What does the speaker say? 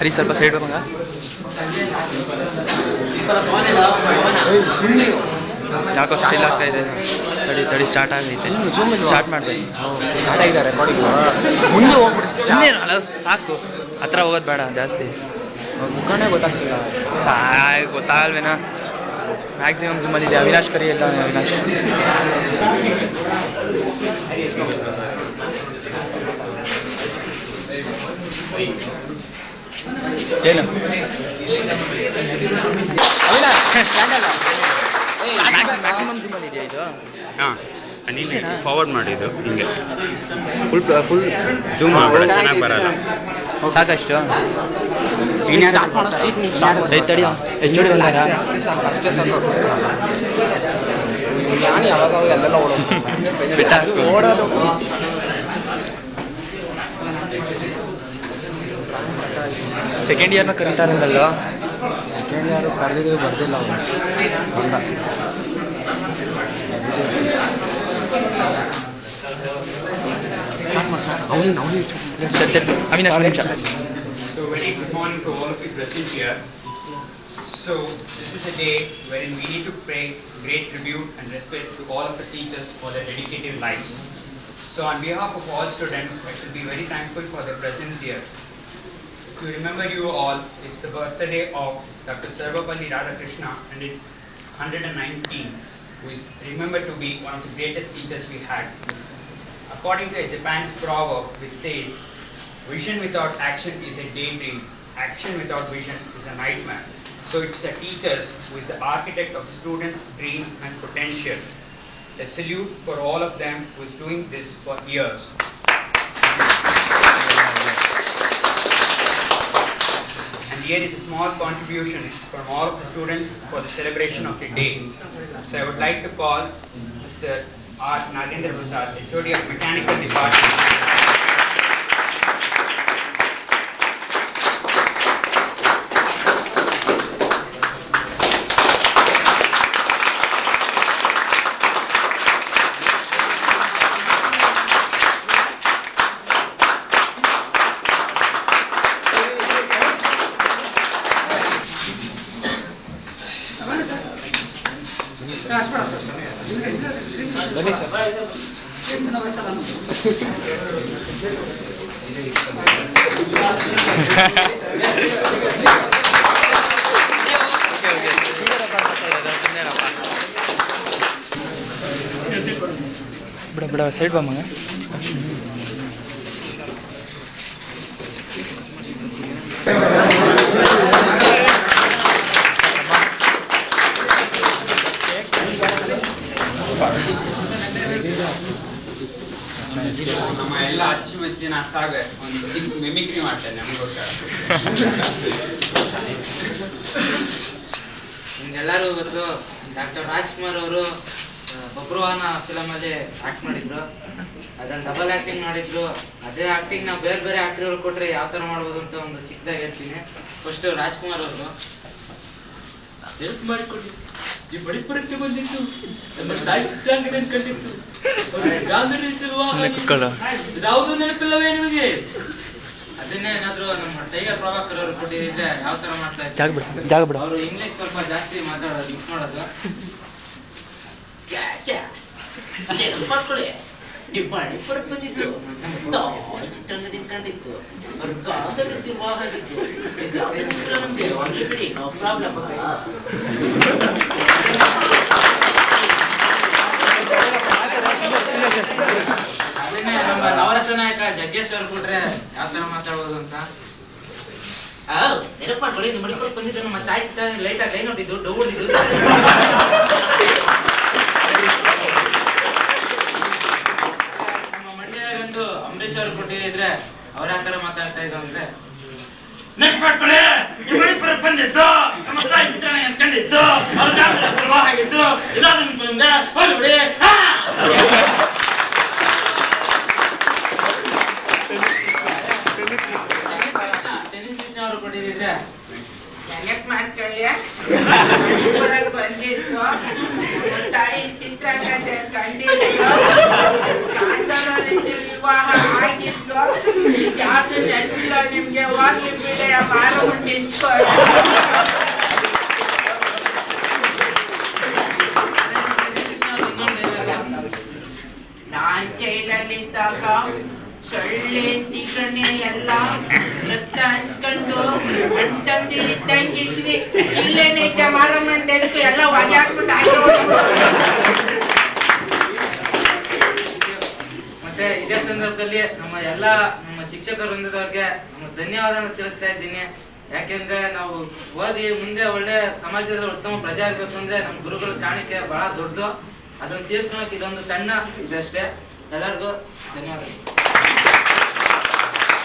ಹರಿ ಸ್ವಲ್ಪ ಸೈಡ್ ಮಗ. ಯಾಕೋ ಸ್ಟಿಲ್ ಆಗ್ತಾ ಇದೆ. ತಡಿ ಸ್ಟಾರ್ಟ್ ಆಗೈತೆ. ಸ್ಟಾರ್ಟ್ ಮಾಡಬೇಕು. ಸ್ಟಾರ್ಟ್ ಆಗಿದೆ ರೆಕಾರ್ಡಿಂಗ್. ಮುಂದೆ ಹೋಗ್ಬಿಡಿ. ಸುಮ್ಮನೆ ಅಲ್ಲ, ಸಾಕು. ಹತ್ರ ಹೋಗೋದು ಬೇಡ ಜಾಸ್ತಿ. ಮುಖಾನೇ ಗೊತ್ತಾಗ್ತಿಲ್ಲ. ಗೊತ್ತಾಗಲ್ವೇನಾ? ಮ್ಯಾಕ್ಸಿಮಮ್ ಝೂಮ್ ಬಂದಿದೆ. ಅವಿನಾಶ್ ಕರಿ ಎಲ್ಲ. ಅವಿನಾಶ್ ಏನು ಮ್ಯಾಕ್ಸಿಮಮ್ ಝೂಮ್ ಬಂದಿದೆಯಾ ಇದು? ಹಾಂ, ನೀನು ಫಾರ್ವರ್ಡ್ ಮಾಡಿದ್ದು ಹಿಂಗೆ ಫುಲ್ ಝೂಮ್ ಮಾಡಬೇಡ, ಚೆನ್ನಾಗಿ ಬರಲ್ಲ. ಸಾಕಷ್ಟು ಸ್ಟಾರ್ಟ್ ಮಾಡೋ ತಡಿ. ಎಷ್ಟು ಬಂದಾಗ ಅಷ್ಟೇ ಸಾಕು. ನಾನು ಯಾವಾಗ ಅಲ್ಲೆಲ್ಲ ಬಿಟ್ಟಾಕು. ಓಡೋದು. ಸೆಕೆಂಡ್ ಇಯರ್ನ ಕರೀತಾರಲ್ಲ. ಸೆಕೆಂಡ್ ಇಯರ್ ಕರೆದಿದ್ದು ಬರ್ದಿಲ್ಲ ಅವನು. ಬಂದ Avinash. So very good morning to all of you present here. So this is a day wherein we need to pay great tribute and respect to all of the teachers for their dedicated lives. So on behalf of all students, I should be very thankful for their presence here. To remember you all, it's the birthday of Dr. Sarvapalli Radhakrishna, and it's 119, who is remembered to be one of the greatest teachers we had. According to a Japan's proverb which says, vision without action is a daydream, action without vision is a nightmare. So it's the teachers who is the architect of the students' dream and potential. A salute for all of them who is doing this for years. And here is a small contribution from all of the students for the celebration of the day. So I would like to call Mr. R. Nagendra Prasad, HOD of Mechanical Department. ಬಿಡ side ಬಾ ಮಗ. ನಮ್ಮ ಎಲ್ಲ ಅಚ್ಚುಮೆಚ್ಚಿನ ಸಾಗರ್ ಒಂದು ಚಿಕ್ಕ mimicry ಮಾಡ್ತಾನೆ ನಮಗೋಸ್ಕರ. ನಿಮ್ಗೆಲ್ಲರೂ ಗೊತ್ತು, ಡಾಕ್ಟರ್ ರಾಜ್ಕುಮಾರ್ ಅವರು ಬಬ್ರುವಾಹನ ಫಿಲಮ್ ಅಲ್ಲಿ ಆಕ್ಟ್ ಮಾಡಿದ್ರು. ಅದ್ರಲ್ಲಿ ಡಬಲ್ ಆಕ್ಟಿಂಗ್ ಮಾಡಿದ್ರು. ಅದೇ ಆಕ್ಟಿಂಗ್ ನಾವು ಬೇರೆ ಬೇರೆ ಆಕ್ಟರ್ ಕೊಟ್ರೆ ಯಾವ ತರ ಮಾಡ್ಬೋದು ಅಂತ ಒಂದು ಚಿಕ್ಕದಾಗಿ ಹೇಳ್ತೀನಿ. ಫಸ್ಟ್ ರಾಜ್ಕುಮಾರ್ ಅವರು ಹೆಲ್ಪ್ ಮಾಡಿಕೊಡಿ, ಈ ಬಡಿ ಪರೀಕ್ಷೆ ಬಂದಿತ್ತು, ನಮ್ಮ ತಾಯಿ ಚಿತ್ರಾಂಗದ ಕಂಡಿತ್ತು, ಯಾವುದು ನೆನಪಿಲ್ಲವೇ ನಿಮಗೆ? ಅದನ್ನೇ ಏನಾದ್ರು ನಮ್ಮ ಟೈಗರ್ ಪ್ರಭಾಕರ್ ಅವರು ಕೊಟ್ಟಿದ್ರೆ ಯಾವ ತರ ಮಾಡ್ತಾ ಇದ್ರು. ಅವರು ಇಂಗ್ಲಿಷ್ ಸ್ವಲ್ಪ ಜಾಸ್ತಿ ಮಾತಾಡೋದು, ಮಿಕ್ಸ್ ಮಾಡೋದು. ಮಾಡ್ಕೊಳ್ಳಿ, ನೀವು ಬಡಿ ಪರೀಕ್ಷೆ ಬಂದಿದ್ದು, ನಮ್ಮ ತಾಯಿ ಚಿತ್ರಾಂಗದಿಂದ ಕಂಡಿತ್ತು, ಅವ್ರ ಕಾಲದಲ್ಲಿ ವಿವಾಹ ಆಗಿತ್ತು, ನಮ್ಗೆ ಒಳ್ಳೆ ಬಿಡಿ, ನೋ ಪ್ರಾಬ್ಲಮ್. ಅದನ್ನೇ ನಮ್ಮ ನವರಸ ನಾಯಕ ಜಗ್ಗೇಶ್ ಅವ್ರು ಕೊಟ್ರೆ ಯಾವ ತರ ಮಾತಾಡ್ಬೋದು ಅಂತ. ನೆನಪು ಮಾಡ್ಕೊಳ್ಳಿ, ನಿಮ್ಮ ಮಡಿಪುರಕ್ಕೆ ಬಂದಿದ್ದು ನಮ್ಮ ತಾಯಿ ಚಿತ್ರ ಲೈಟ್ ಆಗಿ ಲೈನ್ ಹೊಟ್ಟಿದ್ದು, ಡೌ ಹೊಡಿದ್ದು. ನಮ್ಮ ಮಂಡ್ಯ ಗಂಡು ಅಂಬರೀಶ್ ಅವ್ರು ಕೊಟ್ಟಿದ್ರೆ ಅವ್ರ ಯಾವ ತರ ಮಾತಾಡ್ತಾ ಇದ್ರು ಅಂದ್ರೆ, ನೆನಪು ಮಾಡ್ಕೊಳ್ಳಿ, ನಿಮ್ಮ ಮಡಿಪುರಕ್ಕೆ ಬಂದಿತ್ತು, ನಮ್ಮ ತಾಯಿ ಚಿತ್ರಣ ಕಂಡಿತ್ತು, ಅವ್ರ ಕಾಲದಲ್ಲಿ ವಿವಾಹ ಆಗಿತ್ತು, ಇದಾದ್ರೂ ನಿಮ್ಗೆ ಹೋಗಿ ಬಿಡಿ. ಟೆನಿಸ್ ಕೃಷ್ಣ ಅವರು ಕೊಟ್ಟಿದ್ರೆ ನೆನಪು ಮಾಡ್ಕೊಳ್ಳಿ ಬಂದಿದ್ರು ನಮ್ಮ ತಾಯಿ ಚಿತ್ರಕಥೆ ಕಂಡಿದ್ರು ಕಾಂತಾರದಲ್ಲಿ ವಿವಾಹ ಆಗಿತ್ತು ಯಾವ್ದು ನೆನಪಿಲ್ಲ ನಿಮ್ಗೆ ಹೋಗ್ಲಿ ಬಿಡಿ ಮಾರ ಉಂಡಿಸ್ಕೊಂಡು ನಾನ್ ಜೈಲಲ್ಲಿದ್ದಾಗ ಸೊಳ್ಳೆ ತಿಗಣೆ ಎಲ್ಲ ರಕ್ತ ಹಂಚ್ಕೊಂಡು ಅಂತಂದಿದ್ದಂಗಿದ್ವಿ ಇಲ್ಲೇನೈತೆ ಮಾರಮ್ಮನ ಡೆಸ್ಕ್ ಎಲ್ಲ ಹೊಗೆ ಹಾಕ್ಬಿಟ್ಟು ಮತ್ತೆ ಇದೇ ಸಂದರ್ಭದಲ್ಲಿ ನಮ್ಮ ಶಿಕ್ಷಕ ವೃಂದದವ್ರಿಗೆ ನಮ್ಮ ಧನ್ಯವಾದ ತಿಳಿಸ್ತಾ ಇದ್ದೀನಿ. ಯಾಕೆಂದ್ರೆ ನಾವು ಓದಿ ಮುಂದೆ ಒಳ್ಳೆ ಸಮಾಜದಲ್ಲಿ ಉತ್ತಮ ಪ್ರಜೆ ಆಗ್ಬೇಕು ಅಂದ್ರೆ ನಮ್ಮ ಗುರುಗಳ ಕಾಣಿಕೆ ಬಹಳ ದೊಡ್ಡದು. ಅದನ್ನು ತೀರ್ಸ್ಕೊಳಕ್ ಇದೊಂದು ಸಣ್ಣ ಇದಷ್ಟೇ. ಎಲ್ಲರಿಗೂ ಧನ್ಯವಾದ.